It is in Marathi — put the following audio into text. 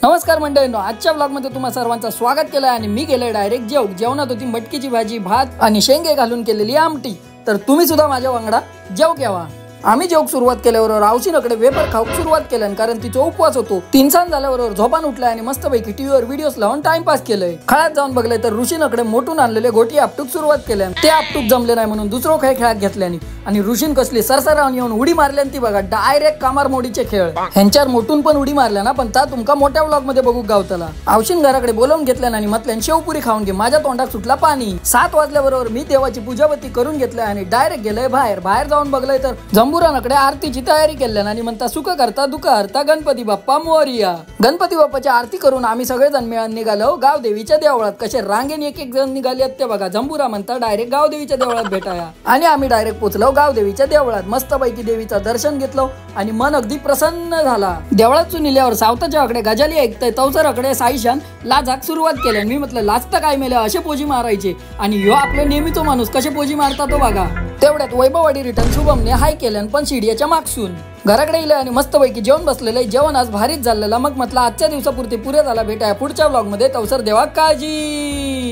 नमस्कार मंडळींनो, आजच्या ब्लॉगमध्ये तुम्हा सर्वांचं स्वागत केलं आणि मी गेलोय डायरेक्ट जेवणात होती मटकीची भाजी, भात आणि शेंगे घालून केलेली आमटी। तर तुम्ही सुद्धा माझ्या वांगडा जेव केवा। आम्ही जेवक सुरुवात केल्यावर रावशीनकडे वेपर खाऊक सुरुवात केल्यान, कारण तिचा उपवास होतो। 3 सांज झाल्यावर झोपान उठलाय आणि मस्तपैकी टीव्हीवर व्हिडिओज लावून टाइमपास केलंय। खळ्यात जाऊन बघले तर ऋषीनकडे मोठून आणलेले गोटी आपटूक सुरुवात केल्यान, ते आपटूक जमले नाही म्हणून दुसरो खेळ खेळात घेतल्यानी आणि ऋषीन कसली सरसरावून येऊन उडी मारल्यान ती बघा, डायरेक्ट कामार मोडीचे खेळ। ह्यांच्यावर मोठून पण उडी मारल्या ना, पण ता तुमका मोठ्या व्लॉग मध्ये बघू गावतला। आवशीन घराकडे बोलावून घेतल्यान आणि म्हटल्यान शेवपुरी खाऊन घे, माझ्या तोंडात सुटला पाणी। 7 वाजल्याबरोबर मी देवाची पूजावती करून घेतल्या आणि डायरेक्ट गेलंय बाहेर जाऊन बघलंय तर जंबुरानकडे आरतीची तयारी केल्यान आणि म्हणता सुख करता दुःख हरता गणपती बाप्पा मोरया। गणपती बाप्पाची आरती करून आम्ही सगळेजण मिळून निघालो गावदेवीच्या देवळात। कसे रांगेने एक जण निघाले ते बघा, जंबुरा म्हणता डायरेक्ट गावदेवीच्या देवळात भेटाया आणि आम्ही डायरेक्ट पोहोचलो गावदेवीच्या देवळात। मस्तपैकी देवीचं दर्शन घेतलं आणि मन अगदी प्रसन्न झाला। देवळातून निल्यावर सावताच्या आकडे गजाली ऐकतय तवसरकडे साईशान लाजाक सुरुवात केली। मी म्हटलं लाजता काय मेलं, असे पोजी मारायचे आणि ह्यो आपलं नेहमीचो माणूस कसे पोजी मारता तो बघा। तेवढ्यात वैभववाडी रिटर्न शुभमने हाय केल्यान, पण शिडियाच्या मागसून घराकडे इले आणि मस्तपैकी जेवण बसलेलं। जेवण आज भारीच झालेलं। मग म्हटलं आजच्या दिवसापुरती पुरे झाला, भेटाया पुढच्या व्लॉग मध्ये। तवसर देवा काळजी।